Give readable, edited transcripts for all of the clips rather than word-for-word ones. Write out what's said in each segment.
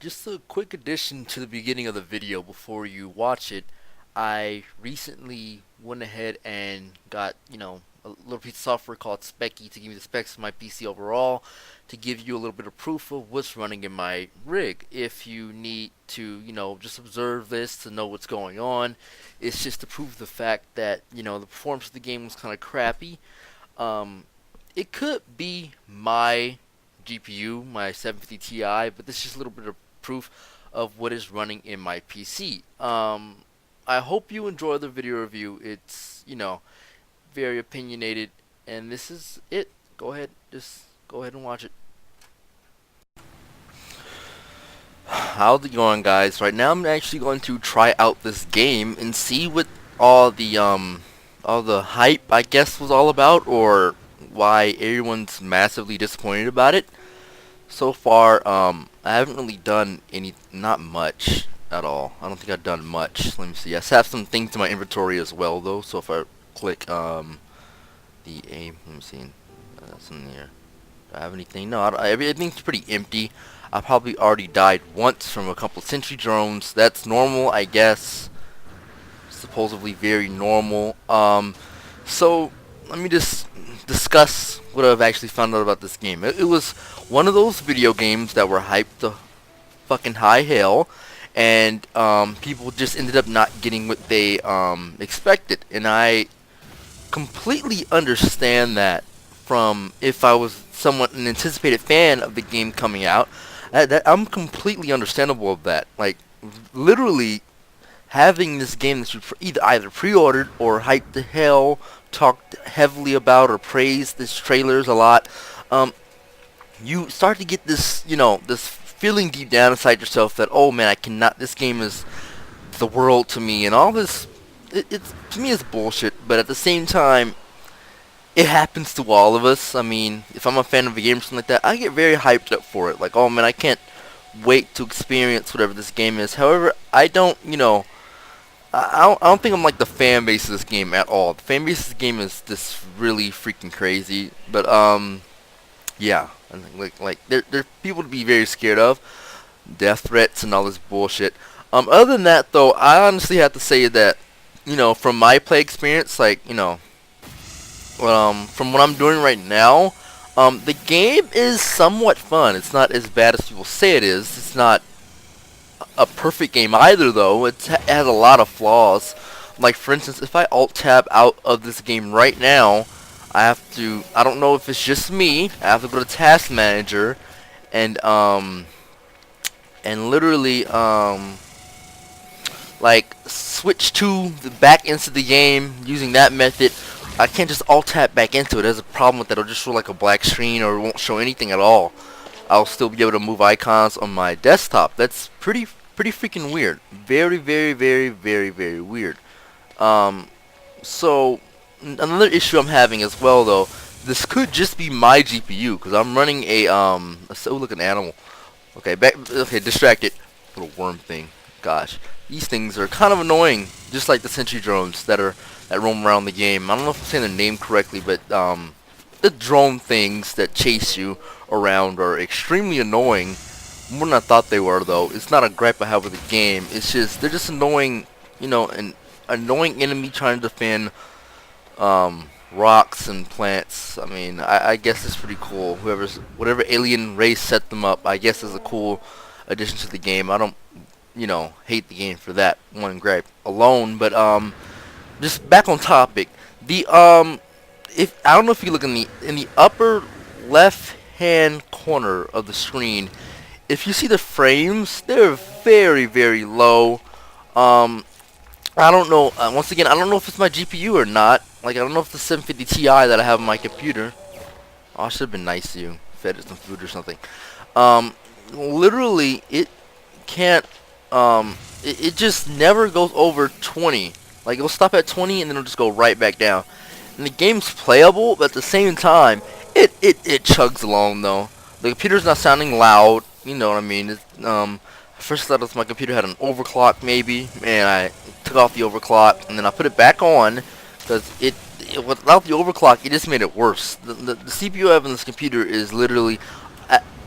Just a quick addition to the beginning of the video before you watch it. I recently went ahead and got, a little piece of software called Specky to give me the specs of my PC overall, to give you a little bit of proof of what's running in my rig. If you need to, just observe this to know what's going on, it's just to prove the fact that, the performance of the game was kind of crappy. Um, it could be my GPU, my 750 Ti, but this is just a little bit of proof of what is running in my PC. I hope you enjoy the video review. It's, very opinionated, and this is it. Just go ahead and watch it. How's it going, guys? Right now I'm actually going to try out this game and see what all the all the hype, I guess, was all about, or why everyone's massively disappointed about it. So far, I haven't really done not much at all. I don't think I've done much. Let me see. I have some things in my inventory as well, though. So if I click the aim, let me see. That's in there. Do I have anything? No, everything's pretty empty. I probably already died once from a couple sentry drones. That's normal, I guess. Supposedly very normal. So let me just discuss what I've actually found out about this game. It was one of those video games that were hyped to fucking high hell, and people just ended up not getting what they expected, and I completely understand that. From if I was somewhat an anticipated fan of the game coming out, I'm completely understandable of that. Like, literally having this game that you either pre-ordered or hyped to hell, talked heavily about or praised this trailers a lot, um, you start to get this, this feeling deep down inside yourself that, oh man, I cannot. This game is the world to me, and all this. It's to me, it's bullshit. But at the same time, it happens to all of us. I mean, if I'm a fan of a game or something like that, I get very hyped up for it. Like, oh man, I can't wait to experience whatever this game is. However, I don't, I don't think I'm like the fan base of this game at all. The fan base of this game is just really freaking crazy. But yeah, I think like they're people to be very scared of. Death threats and all this bullshit. Other than that though, I honestly have to say that, from my play experience, like, from what I'm doing right now, the game is somewhat fun. It's not as bad as people say it is. It's not a perfect game either, though. It has a lot of flaws. Like, for instance, if I alt tab out of this game right now, I don't know if it's just me, I have to go to Task Manager and literally, like, switch to the back into the game using that method. I can't just alt tab back into it. There's a problem with that. It'll just show like a black screen, or it won't show anything at all. I'll still be able to move icons on my desktop. That's pretty freaking weird. Very, very, very, very, very weird. So another issue I'm having as well, though, this could just be my GPU, because I'm running a so look, an animal. Okay, distracted. Little worm thing. Gosh, these things are kind of annoying, just like the sentry drones that roam around the game. I don't know if I'm saying their name correctly, but the drone things that chase you around are extremely annoying. More than I thought they were, though. It's not a gripe I have with the game. It's just they're just annoying, an annoying enemy trying to defend rocks and plants. I mean, I guess it's pretty cool. Whatever alien race set them up, I guess is a cool addition to the game. I don't, hate the game for that one gripe alone. But just back on topic. The if I don't know if you look in the upper left hand corner of the screen, if you see the frames, they're very, very low. I don't know. Once again, I don't know if it's my GPU or not. Like, I don't know if it's the 750 Ti that I have on my computer. Oh, I should have been nice to you. Fed it some food or something. Literally, it can't. It just never goes over 20. Like, it'll stop at 20 and then it'll just go right back down. And the game's playable, but at the same time, it chugs along, though. The computer's not sounding loud. You know what I mean? First I thought my computer had an overclock, maybe, and I took off the overclock, and then I put it back on, because without the overclock, it just made it worse. The CPU I have in this computer is literally,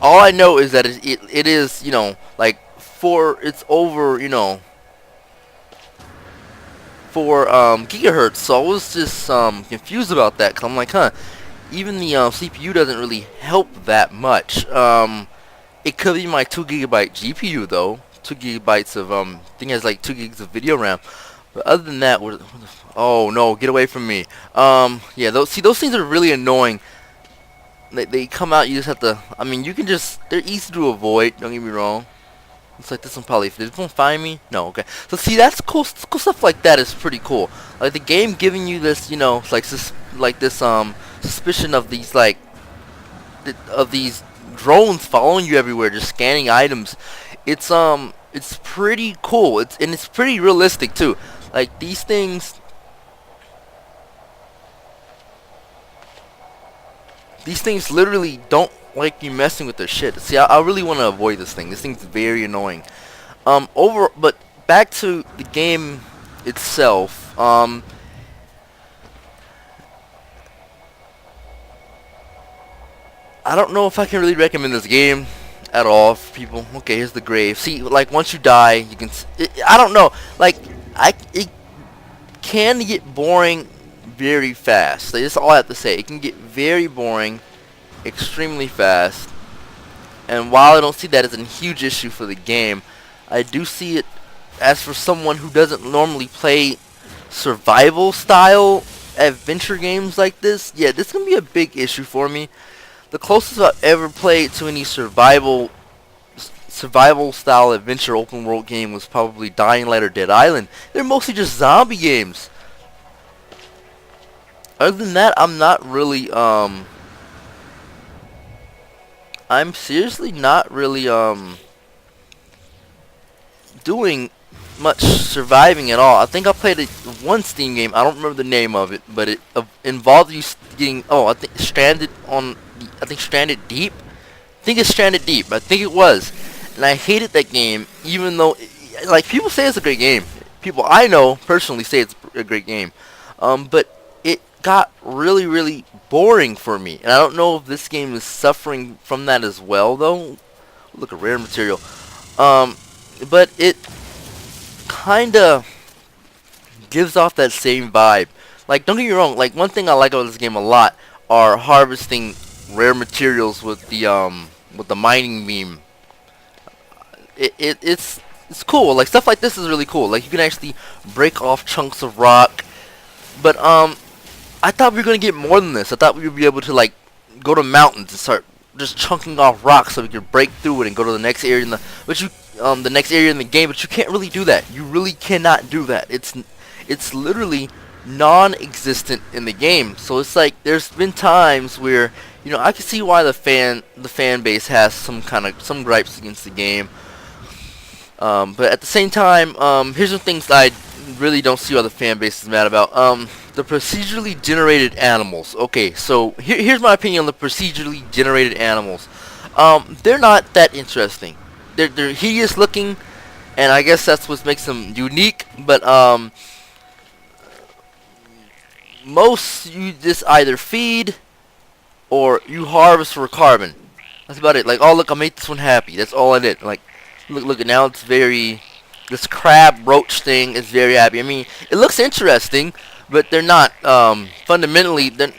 all I know is that it is, like for it's over, you know, for gigahertz. So I was just confused about that, because I'm like, huh, even the CPU doesn't really help that much. It could be my 2 GB GPU though. 2 GB of I think it has like 2 gigs of video RAM. But other than that, oh no, get away from me. Yeah, those things are really annoying. They come out. You just have to. I mean, you can just. They're easy to avoid. Don't get me wrong. Looks like this one probably. Did this one find me? No. Okay. So see, that's cool. Cool stuff like that is pretty cool. Like the game giving you this, you know, like this suspicion of these of these drones following you everywhere, just scanning items. It's pretty cool. It's pretty realistic too. Like these things literally don't like you messing with their shit. See, I really want to avoid this thing. This thing's very annoying. But back to the game itself. I don't know if I can really recommend this game at all for people. Okay, here's the grave. See, like once you die, you can. I don't know. Like it can get boring very fast. That's all I have to say. It can get very boring, extremely fast. And while I don't see that as a huge issue for the game, I do see it as for someone who doesn't normally play survival style adventure games like this. Yeah, this can be a big issue for me. The closest I've ever played to any survival style adventure open world game was probably Dying Light or Dead Island. They're mostly just zombie games. Other than that, I'm not really I'm seriously not really doing much surviving at all. I think I played one Steam game. I don't remember the name of it, but it involved you getting I think Stranded Deep. I think it's Stranded Deep. I think it was, and I hated that game. Even though, like, people say it's a great game. People I know personally say it's a great game. But it got really, really boring for me, and I don't know if this game is suffering from that as well. Though, look at rare material. But it kinda gives off that same vibe. Like, don't get me wrong. Like, one thing I like about this game a lot are harvesting rare materials with the mining beam. It's cool. Like, stuff like this is really cool. Like, you can actually break off chunks of rock. But I thought we were gonna get more than this. I thought we would be able to, like, go to mountains and start just chunking off rocks so we could break through it and go to the next area in the next area in the game. But you can't really do that. You really cannot do that. It's literally non-existent in the game. So it's like there's been times where, you know, I can see why the fan base has some gripes against the game. But at the same time, here's some things that I really don't see why the fan base is mad about. The procedurally generated animals. Okay, so here's my opinion on the procedurally generated animals. They're not that interesting. They're hideous looking, and I guess that's what makes them unique. But most you just either feed or you harvest for carbon. That's about it. Like, oh look, I made this one happy. That's all I did. Like, look at now. It's very, this crab roach thing is very happy. I mean, it looks interesting, but they're not fundamentally. They're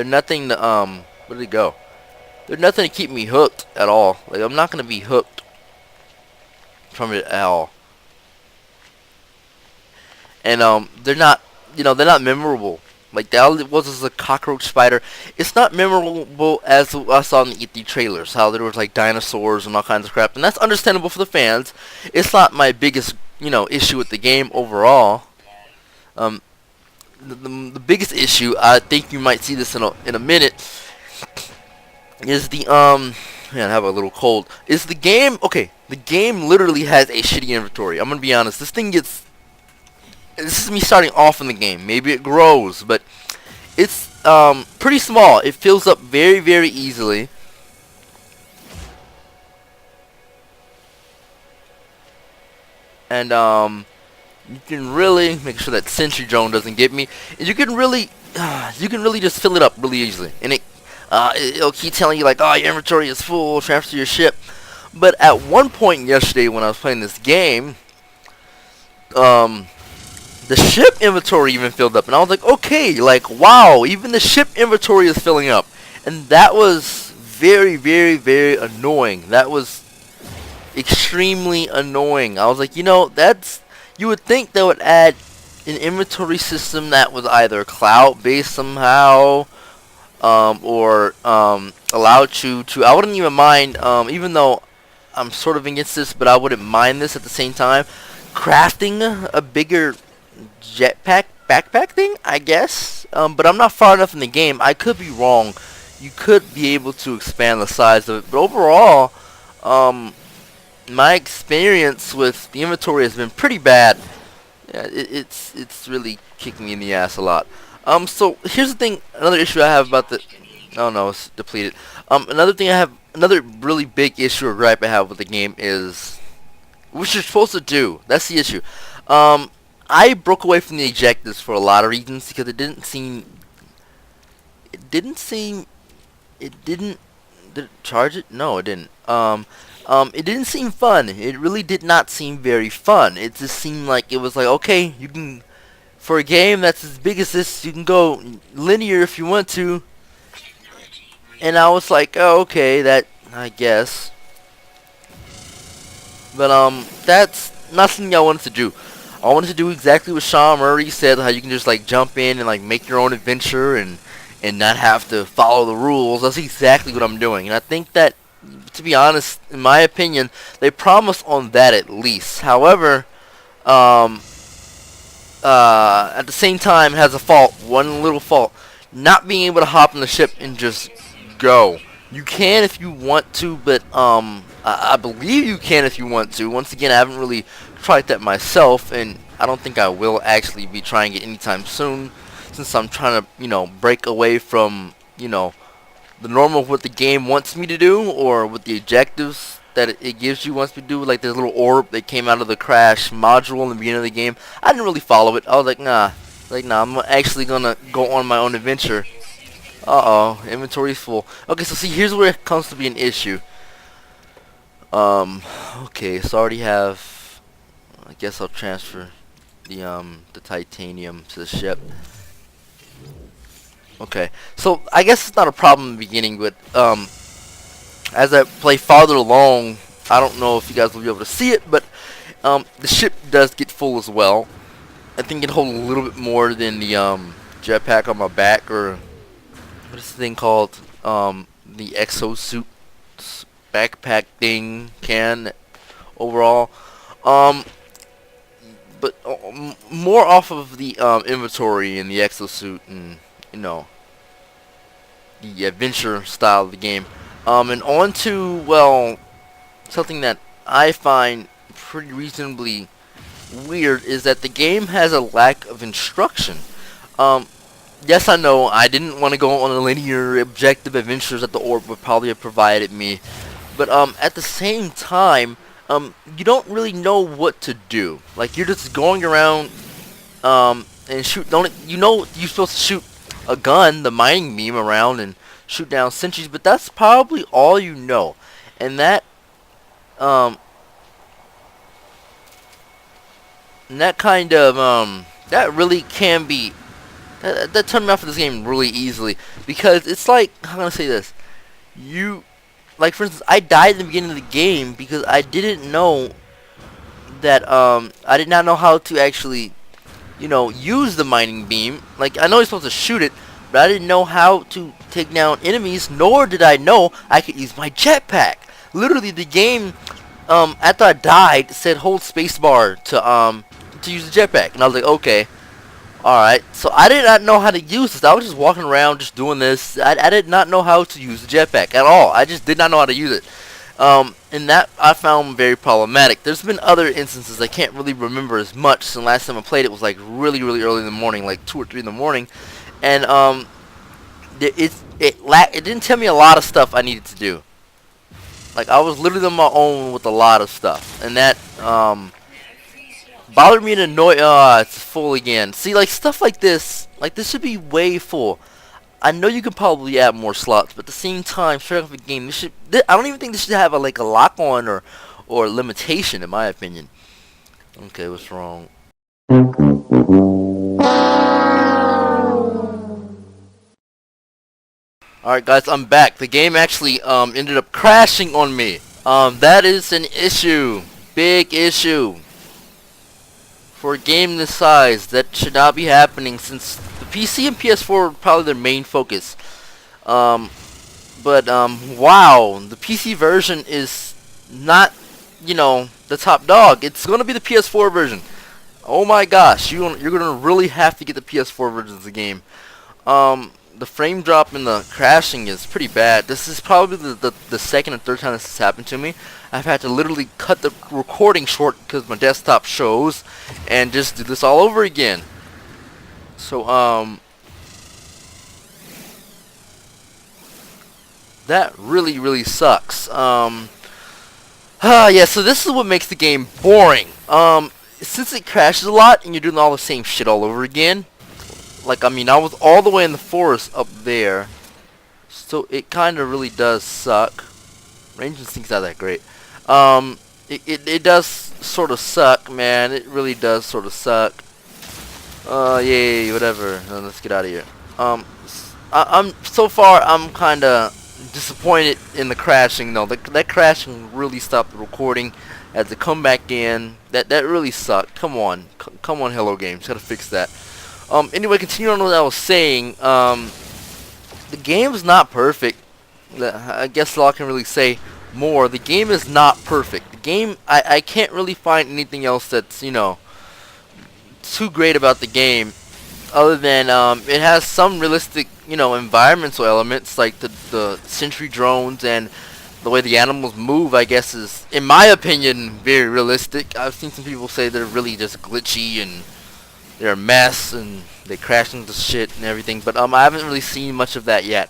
nothing to where did it go? They're nothing to keep me hooked at all. Like, I'm not gonna be hooked from it at all. And they're not, they're not memorable. Like, that was a cockroach spider. It's not memorable as I saw in the E3 trailers, how there was like dinosaurs and all kinds of crap, and that's understandable for the fans. It's not my biggest, issue with the game overall. The biggest issue, I think you might see this in a minute, is the man, I have a little cold. Is the game okay? The game literally has a shitty inventory. I'm gonna be honest. This is me starting off in the game. Maybe it grows, but it's pretty small. It fills up very, very easily. And you can really make sure that sentry drone doesn't get me. And you can really just fill it up really easily. And it'll keep telling you like, oh, your inventory is full, transfer your ship. But at one point yesterday when I was playing this game, um, the ship inventory even filled up, and I was like, okay, like wow, even the ship inventory is filling up, and that was very, very, very annoying. That was extremely annoying. I was like, that's you would think they would add an inventory system that was either cloud based somehow, or allowed you to. I wouldn't even mind, even though I'm sort of against this, but I wouldn't mind this at the same time. Crafting a bigger jetpack backpack thing, I guess. But I'm not far enough in the game. I could be wrong. You could be able to expand the size of it, but overall, my experience with the inventory has been pretty bad. Yeah, it's really kicking me in the ass a lot. So here's the thing. Another issue I have about the. Oh no, it's depleted. Another thing I have. Another really big issue or gripe I have with the game is, which you're supposed to do. That's the issue. I broke away from the objectives for a lot of reasons because it didn't seem. It didn't seem. It didn't. Did it charge it? No, it didn't. It didn't seem fun. It really did not seem very fun. It just seemed like it was like, okay, you can, for a game that's as big as this, you can go linear if you want to. And I was like, oh, okay, that, I guess. But, that's not something I wanted to do. I wanted to do exactly what Sean Murray said, how you can just, like, jump in and, like, make your own adventure and not have to follow the rules. That's exactly what I'm doing. And I think that, to be honest, in my opinion, they promised on that at least. However, at the same time, has a fault. One little fault. Not being able to hop on the ship and just go. You can if you want to, but I believe you can if you want to. Once again, I haven't really tried that myself, and I don't think I will actually be trying it anytime soon, since I'm trying to, break away from, the normal what the game wants me to do, or what the objectives that it gives you wants me to do. Like this little orb that came out of the crash module in the beginning of the game. I didn't really follow it. I was like, nah, I'm actually gonna go on my own adventure. Uh-oh, inventory's full. Okay, so see, here's where it comes to be an issue. Okay, so I already have, I guess I'll transfer the titanium to the ship. Okay, so I guess it's not a problem in the beginning, but as I play farther along, I don't know if you guys will be able to see it, but the ship does get full as well. I think it can hold a little bit more than the jetpack on my back, or what is the thing called? The exosuit backpack thing can overall. But more off of the inventory and the exosuit and the adventure style of the game. And on to, well, something that I find pretty reasonably weird is that the game has a lack of instruction. Yes, I know I didn't want to go on a linear objective adventures that the orb would probably have provided me, but at the same time, you don't really know what to do. Like, you're just going around and shoot. Don't you're supposed to shoot a gun, the mining beam, around and shoot down sentries, but that's probably all you know, and that kind of that really can be that turned me off of this game really easily, because it's like, how can I say this? Like, for instance, I died in the beginning of the game because I didn't know that I did not know how to actually use the mining beam. Like, I know you're supposed to shoot it, but I didn't know how to take down enemies, nor did I know I could use my jetpack. Literally, the game, after I died, said hold spacebar to use the jetpack, and I was like, okay, alright. So I did not know how to use this. I was just walking around just doing this. I did not know how to use the jetpack at all. I just did not know how to use it. And that I found very problematic. There's been other instances I can't really remember as much, since the last time I played it was like really, really early in the morning, like 2 or 3 in the morning, and it didn't tell me a lot of stuff I needed to do. Like, I was literally on my own with a lot of stuff, and that bothered me and annoyed. It's full again. See, like, stuff like this should be way full. I know you could probably add more slots, but at the same time, straight off the game, this should. I don't even think this should have like a lock on or limitation, in my opinion. Okay, what's wrong? Alright guys, I'm back. The game actually ended up crashing on me. That is an issue. Big issue. For a game this size, that should not be happening since the PC and PS4 are probably their main focus. Wow, the PC version is not, the top dog. It's gonna be the PS4 version. Oh my gosh, you're gonna really have to get the PS4 version of the game. The frame drop and the crashing is pretty bad. This is probably the second or third time this has happened to me. I've had to literally cut the recording short because my desktop shows and just do this all over again. So, that really sucks. Yeah, so this is what makes the game boring. Since it crashes a lot and you're doing all the same shit all over again, like, I mean, I was all the way in the forest up there, so it kind of really does suck. Range and sync's not that great. It does sort of suck, man. It really does sort of suck. Yay, whatever. Let's get out of here. So far, I'm kind of disappointed in the crashing, though. That crashing really stopped the recording. Had to come back in. That really sucked. Come on, Hello Games, gotta fix that. Anyway, continuing on what I was saying, the game is not perfect. I guess all I can really say more. The game is not perfect. The game, I can't really find anything else that's, too great about the game, other than, it has some realistic, environmental elements, like the sentry drones and the way the animals move, I guess, is, in my opinion, very realistic. I've seen some people say they're really just glitchy and they're a mess and they crash into shit and everything, but I haven't really seen much of that yet.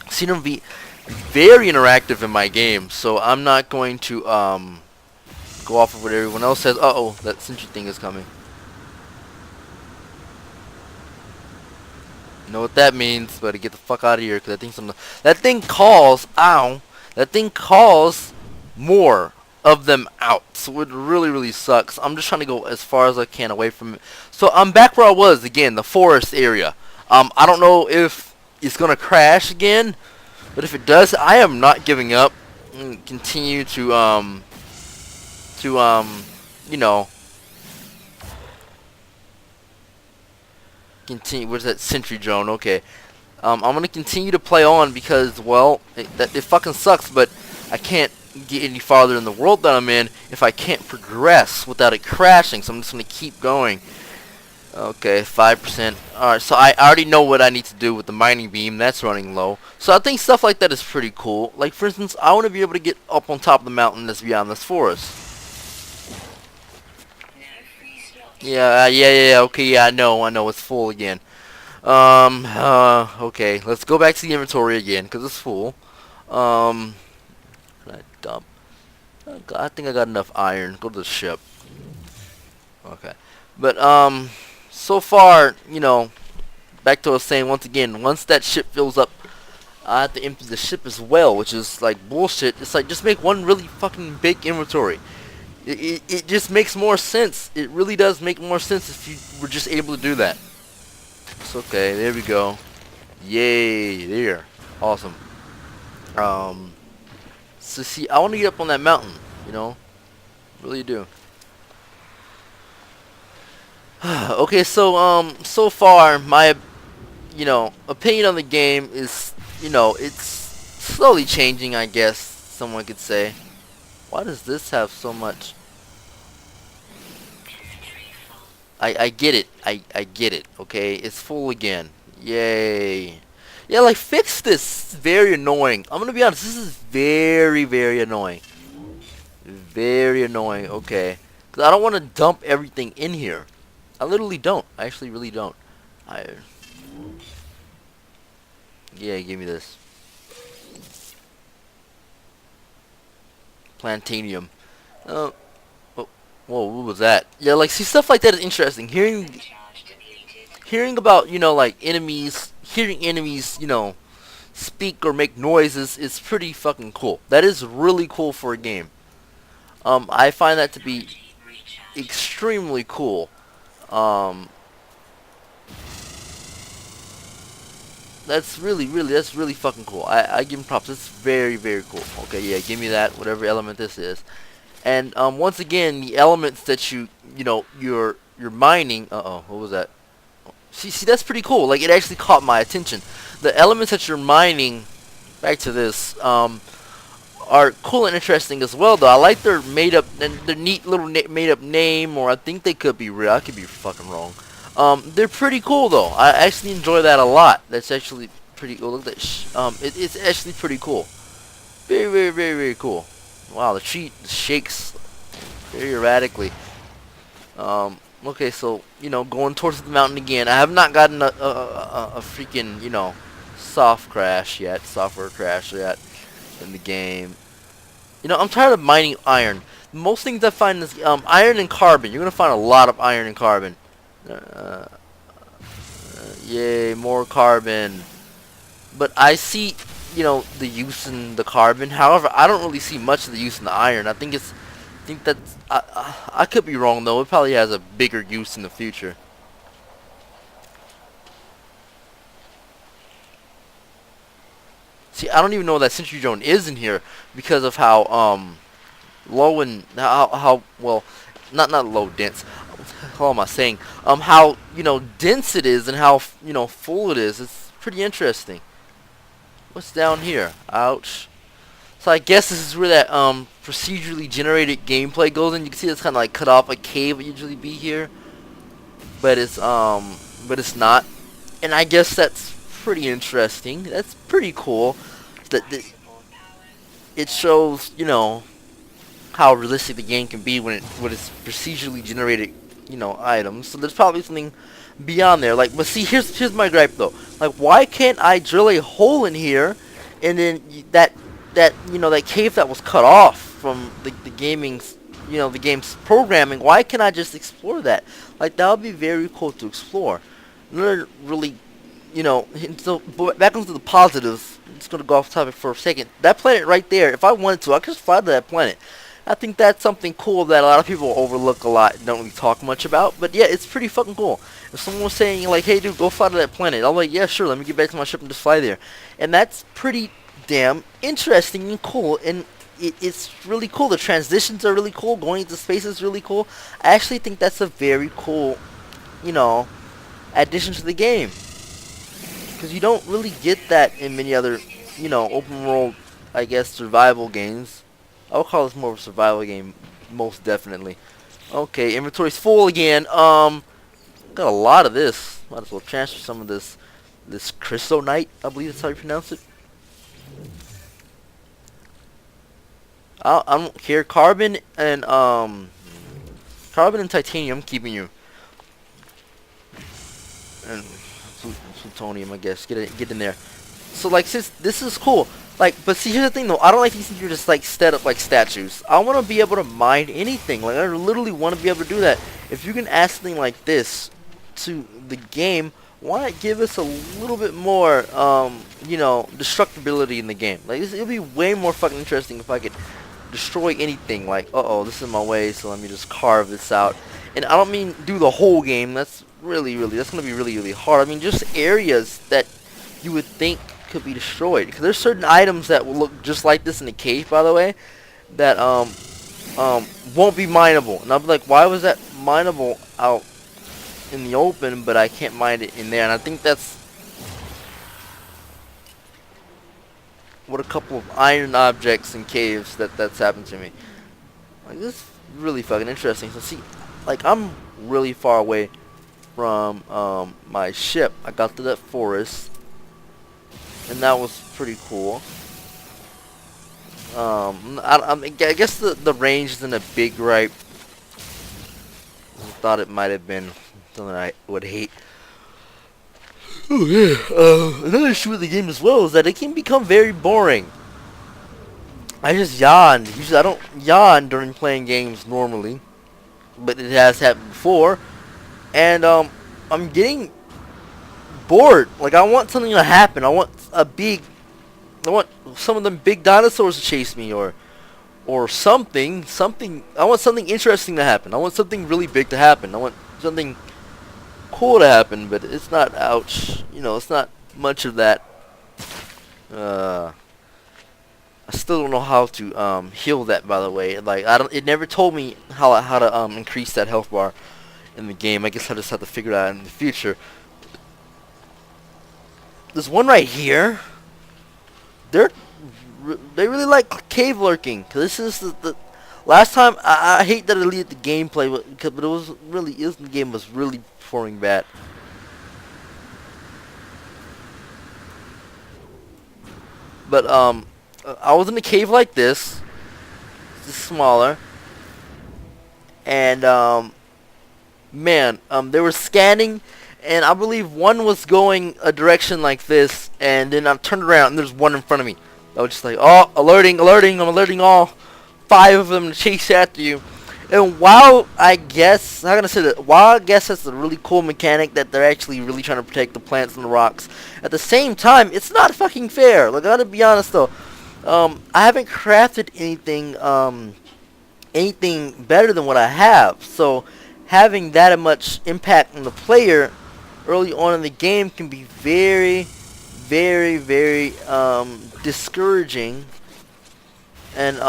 I've seen them be very interactive in my game, so I'm not going to go off of what everyone else says. Uh-oh, that sentry thing is coming. You know what that means, but to get the fuck out of here, because that thing calls, ow, that thing calls more of them out, so it really sucks. I'm just trying to go as far as I can away from it. So I'm back where I was again, the forest area. I don't know if it's gonna crash again, but if it does, I am not giving up. Continue to continue. Where's that sentry drone? Okay, I'm gonna continue to play on because, well, it fucking sucks, but I can't get any farther in the world that I'm in if I can't progress without it crashing, so I'm just gonna keep going. Okay, 5%. Alright, so I already know what I need to do with the mining beam. That's running low. So I think stuff like that is pretty cool. Like, for instance, I want to be able to get up on top of the mountain that's beyond this forest. Yeah, okay, yeah, I know, it's full again. Okay, let's go back to the inventory again, because it's full. Can I dump? I think I got enough iron. Go to the ship. Okay. But, so far, back to what I was saying once again, once that ship fills up, I have to empty the ship as well, which is, like, bullshit. It's like, just make one really fucking big inventory. It just makes more sense. It really does make more sense if you were just able to do that. It's okay. There we go. Yay. There. Awesome. So see, I want to get up on that mountain, really do. Okay, so so far my opinion on the game is, it's slowly changing, I guess someone could say. Why does this have so much? I get it. I get it. Okay, it's full again. Yay. Yeah, like, fix this. It's very annoying. I'm gonna be honest, this is very annoying. Very annoying, okay. Because I don't want to dump everything in here. I literally don't. I actually really don't. Yeah, give me this. Plantanium. Oh, whoa, what was that? Yeah, like, see, stuff like that is interesting. Hearing about, like, enemies, hearing enemies, speak or make noises is pretty fucking cool. That is really cool for a game. I find that to be extremely cool. Um, that's really fucking cool. I give him props. It's very, very cool. Okay, yeah, give me that, whatever element this is. And once again, the elements that you're mining. What was that? See, that's pretty cool. Like, it actually caught my attention. The elements that you're mining, back to this, are cool and interesting as well, though. I like their made up and their neat little made up name, or I think they could be real. I could be fucking wrong. They're pretty cool, though. I actually enjoy that a lot. That's actually pretty cool. Look at that. It's actually pretty cool. Very, very, very, very cool. Wow, the tree shakes very erratically. Okay, so, going towards the mountain again. I have not gotten a freaking, software crash yet in the game. I'm tired of mining iron. Most things I find is iron and carbon. You're going to find a lot of iron and carbon. Yay, more carbon. But I see, the use in the carbon. However, I don't really see much of the use in the iron. I think that's I could be wrong though. It probably has a bigger use in the future. See, I don't even know that Sentry Drone is in here because of how low and how well, not low, dense. How am I saying? How dense it is and how full it is. It's pretty interesting. What's down here? Ouch. So I guess this is where that procedurally generated gameplay goes in. You can see it's kind of like cut off. A cave would usually be here, but it's not. And I guess that's pretty interesting. That's pretty cool. That it shows how realistic the game can be when it's procedurally generated items. So there's probably something beyond there. Like, but see, here's my gripe though. Like, why can't I drill a hole in here, and then that cave that was cut off from the gaming's the game's programming? Why can't I just explore that? Like, that would be very cool to explore. Another really so back onto the positives. I'm just gonna go off topic for a second. That planet right there, if I wanted to, I could just fly to that planet. I think that's something cool that a lot of people overlook a lot and don't really talk much about. But yeah, it's pretty fucking cool. If someone was saying like, hey dude, go fly to that planet, I'm like, yeah, sure, let me get back to my ship and just fly there. And that's pretty damn interesting and cool, and it's really cool. The transitions are really cool. Going into space is really cool. I actually think that's a very cool, addition to the game. Because you don't really get that in many other, open world, I guess, survival games. I would call this more of a survival game, most definitely. Okay, inventory's full again. Got a lot of this. Might as well transfer some of this crystalite, I believe that's how you pronounce it. I don't care. Carbon and titanium, I'm keeping you. And plutonium, I guess. Get in there. So like, since this is cool, like, but see, here's the thing though. I don't like these things you're just like set up like statues. I want to be able to mine anything. Like, I literally want to be able to do that. If you can add something like this to the game, why not give us a little bit more, destructibility in the game? Like, it'd be way more fucking interesting if I could destroy anything. Like, this is in my way, so let me just carve this out. And I don't mean do the whole game. That's that's gonna be really hard. I mean, just areas that you would think could be destroyed. Because there's certain items that will look just like this in the cave, by the way, that won't be mineable. And I'll be like, why was that mineable out in the open, but I can't mine it in there? And I think that's what a couple of iron objects in caves that's happened to me. Like, this is really fucking interesting. So see, like, I'm really far away from my ship. I got to that forest, and that was pretty cool. I guess the range isn't a big gripe. I thought it might have been something I would hate. Oh yeah. Another issue with the game as well is that it can become very boring. I just yawned. Usually I don't yawn during playing games normally, but it has happened before. And I'm getting bored. Like, I want something to happen. I want some of them big dinosaurs to chase me, or something. I want something interesting to happen. I want something really big to happen. I want something cool to happen, but it's not. Ouch. You know, it's not much of that. I still don't know how to heal that. By the way, like it never told me how to increase that health bar in the game. I guess I just have to figure it out in the future. There's one right here. They really like cave lurking. Cause this is the last time. I hate that I deleted the gameplay, but it was really the game was really performing bad. But I was in a cave like this, just smaller, and man, they were scanning, and I believe one was going a direction like this, and then I turned around and there's one in front of me. I was just like, oh, alerting, I'm alerting all 5 of them to chase after you. And while I guess, how can I say that? While I guess that's a really cool mechanic that they're actually really trying to protect the plants and the rocks, at the same time, it's not fucking fair. Like, I gotta be honest though. I haven't crafted anything better than what I have. So having that much impact on the player early on in the game can be very, very, very discouraging, and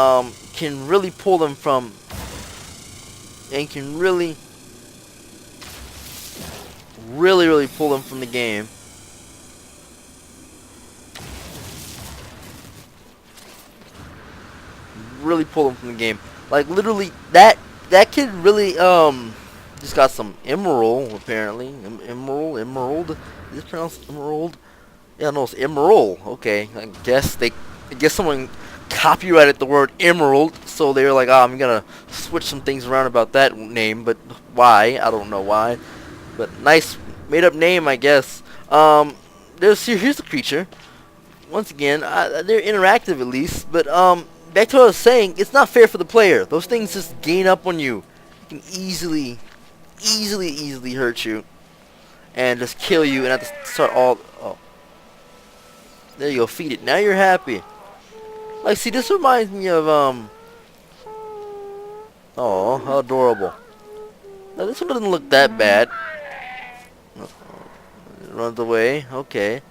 can really pull them from, and can really pull them from the game. Really pull them from the game. Like, literally, that kid really just got some emerald, apparently. Emerald. Is it pronounced emerald? Yeah, no, it's emerald. Okay, I guess someone copyrighted the word emerald, so they were like, oh, I'm gonna switch some things around about that name, but why? I don't know why. But nice made up name, I guess. Here's the creature. Once again, they're interactive at least, but back to what I was saying, it's not fair for the player. Those things just gain up on you. You can easily hurt you and just kill you, and have to start all. Oh, there you go, feed it. Now you're happy. Like, see, this reminds me of oh, how adorable. Now this one doesn't look that bad. It runs away. Okay,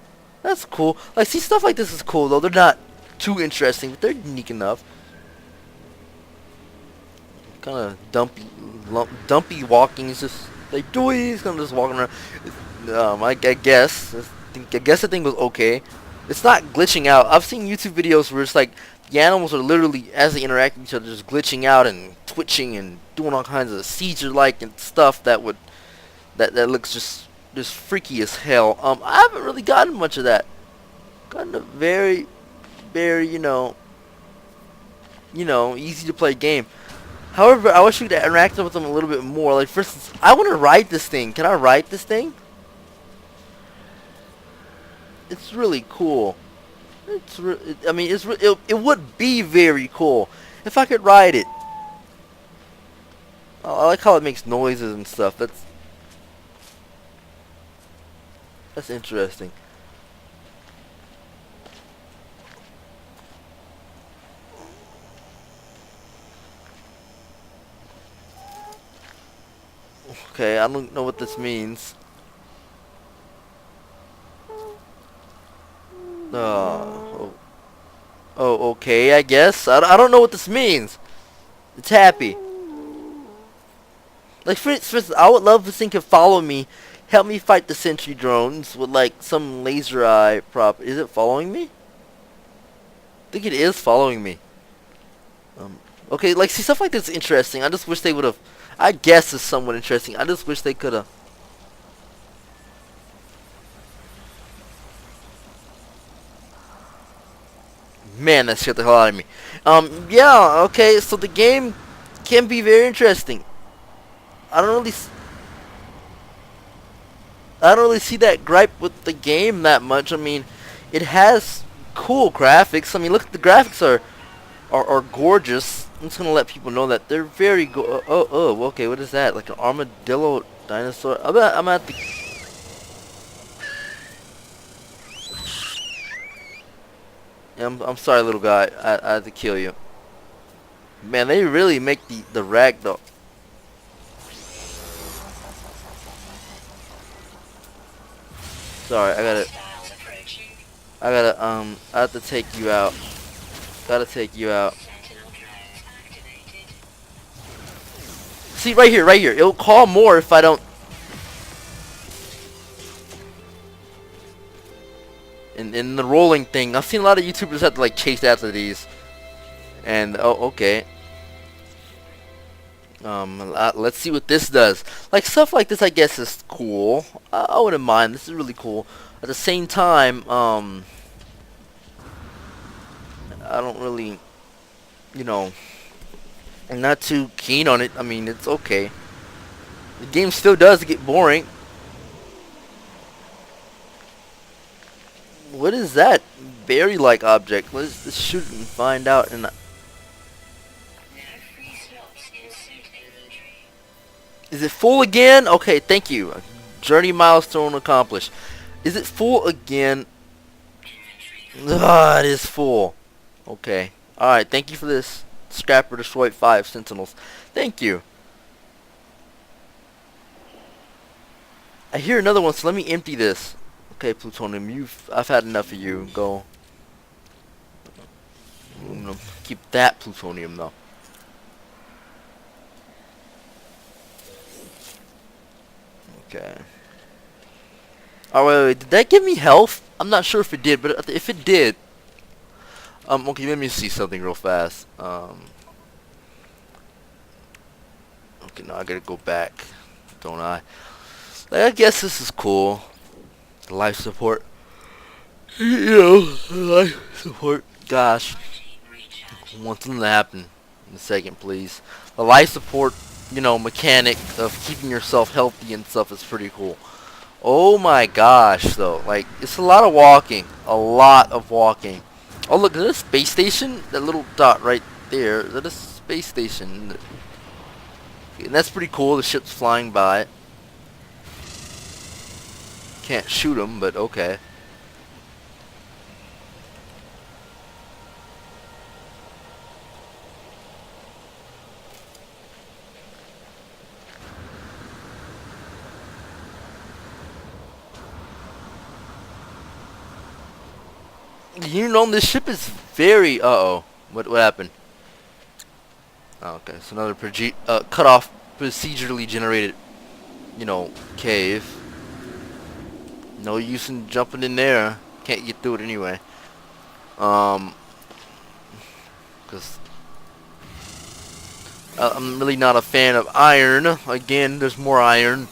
that's cool. Like, see, stuff like this is cool though. They're not too interesting, but they're unique enough. Kind of dumpy walking. It's just like he's kind of just walking around. I guess the thing was okay. It's not glitching out. I've seen YouTube videos where it's like the animals are literally, as they interact with each other, just glitching out and twitching and doing all kinds of seizure-like and stuff that looks just freaky as hell. I haven't really gotten much of that. Gotten a very, very, easy to play game. However, I wish we could interact with them a little bit more. Like, for instance, I want to ride this thing. Can I ride this thing? It's really cool. It would be very cool if I could ride it. I like how it makes noises and stuff. That's interesting. Okay, I don't know what this means. Oh, okay, I guess. I don't know what this means. It's happy. Like, for instance, I would love if this thing could follow me, help me fight the sentry drones with, like, some laser eye prop. Is it following me? I think it is following me. Okay, like, see, stuff like this is interesting. I just wish they would have. I guess it's somewhat interesting. I just wish they could have. Man, that scared the hell out of me. Yeah, okay, so the game can be very interesting. I don't really see that gripe with the game that much. I mean, it has cool graphics. I mean, look, the graphics are gorgeous. I'm just gonna let people know that they're very okay, what is that? Like an armadillo dinosaur? I'm at the. I'm sorry, little guy. I had to kill you. Man, they really make the rag though. Sorry, I have to take you out. Gotta take you out. See, right here, right here. It'll call more if I don't. In the rolling thing, I've seen a lot of YouTubers have to like chase after these. And oh, okay. Let's see what this does. Like stuff like this, I guess is cool. I wouldn't mind. This is really cool. At the same time, I don't really, you know, I'm not too keen on it. I mean, it's okay. The game still does get boring. What is that berry-like object? Let's shoot it and find out. And is it full again? Okay, thank you. Journey milestone accomplished. Is it full again? Ah, it is full. Okay. Alright, thank you for this. Scrapper destroyed 5 sentinels. Thank you. I hear another one, so let me empty this. Okay, plutonium, I've had enough of you. Go. I'm gonna keep that plutonium though. Okay. Oh wait, did that give me health? I'm not sure if it did, but if it did, okay, let me see something real fast. Okay, now I gotta go back, don't I? Like, I guess this is cool. The life support. You know, life support. Gosh, I want something to happen in a second, please. The life support, you know, mechanic of keeping yourself healthy and stuff is pretty cool. Oh my gosh, though. Like, it's a lot of walking. A lot of walking. Oh, look, is that a space station? That little dot right there. Is that a space station? And that's pretty cool. The ship's flying by. Can't shoot them, but okay. You know, this ship is very... Uh-oh. What happened? Oh, okay, so another cut off procedurally generated, you know, cave. No use in jumping in there. Can't get through it anyway. Because I'm really not a fan of iron. Again, there's more iron.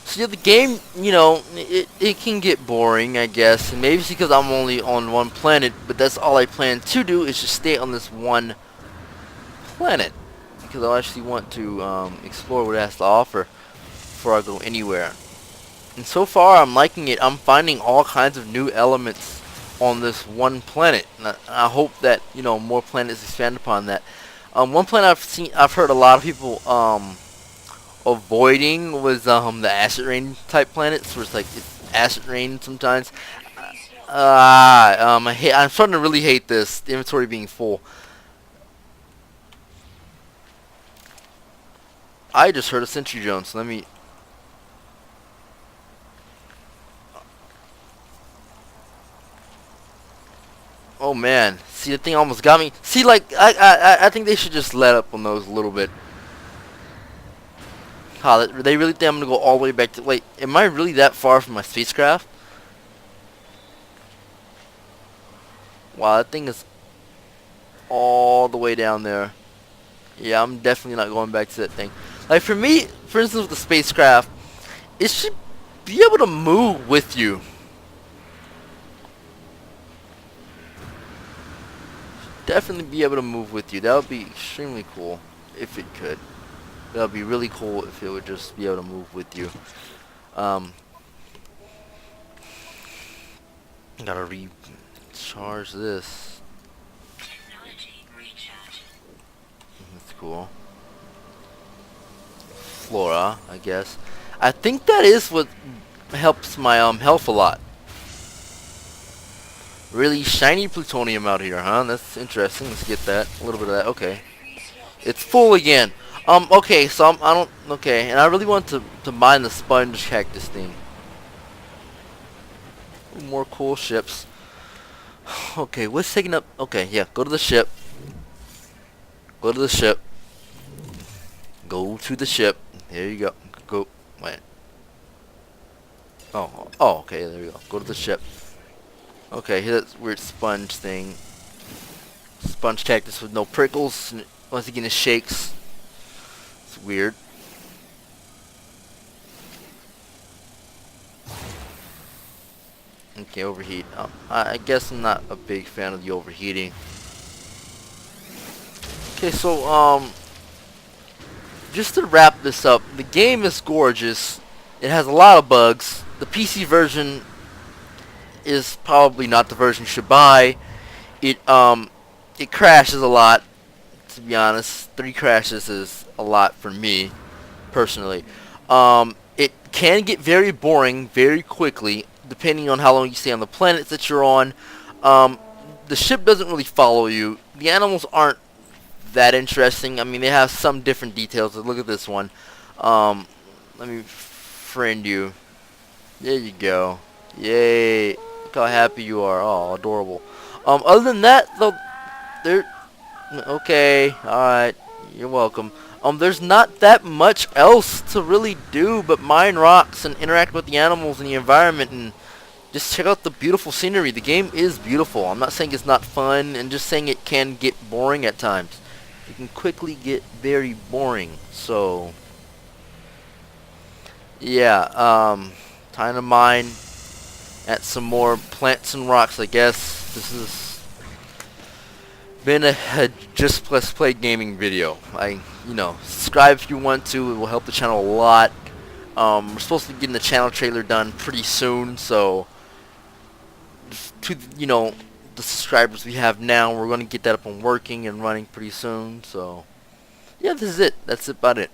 So yeah, the game, you know, it can get boring, I guess. And maybe it's because I'm only on one planet, but that's all I plan to do is just stay on this one planet. Because I actually want to explore what it has to offer before I go anywhere. And so far, I'm liking it. I'm finding all kinds of new elements on this one planet. And I hope that, you know, more planets expand upon that. One planet I've heard a lot of people avoiding was the acid rain type planets, where it's like it's acid rain sometimes. I'm starting to really hate this. The inventory being full. I just heard a sentry drone, so let me... Oh man, see, the thing almost got me. See, like, I think they should just let up on those a little bit. Huh, they really think I'm gonna go all the way back to... Wait, am I really that far from my spacecraft? Wow, that thing is all the way down there. Yeah, I'm definitely not going back to that thing. Like, for me, for instance, with the spacecraft, it should be able to move with you. Definitely be able to move with you. That would be extremely cool if it could. That would be really cool if it would just be able to move with you. Gotta recharge this. That's cool. Flora, I guess. I think that is what helps my health a lot. Really shiny plutonium out here, huh? That's interesting. Let's get that. A little bit of that. Okay. It's full again. Okay, so I don't, okay, and I really want to mine the sponge cactus thing. More cool ships. Okay, what's taking up, okay, yeah, go to the ship. Go to the ship. Go to the ship. There you go. Go, wait. Oh, okay, there we go. Go to the ship. Okay, here's that weird sponge thing. Sponge cactus with no prickles. Once again, it shakes. It's weird. Okay, overheat. I guess I'm not a big fan of the overheating. Okay, so, just to wrap this up, the game is gorgeous. It has a lot of bugs. The PC version is probably not the version you should buy. It crashes a lot, to be honest. 3 crashes is a lot for me, personally. It can get very boring very quickly, depending on how long you stay on the planets that you're on. The ship doesn't really follow you. The animals aren't that interesting. I mean, they have some different details. Look at this one. Let me friend you. There you go. Yay. Look how happy you are. Oh, adorable. Other than that, though, they're okay. Alright. You're welcome. There's not that much else to really do but mine rocks and interact with the animals in the environment and just check out the beautiful scenery. The game is beautiful. I'm not saying it's not fun, and just saying it can get boring at times. It can quickly get very boring. So, yeah, time to mine at some more plants and rocks, I guess. This has been a just let's play gaming video. Subscribe if you want to. It will help the channel a lot. We're supposed to be getting the channel trailer done pretty soon, so to the subscribers we have now, we're going to get that up and working and running pretty soon. So yeah, this is it. That's about it.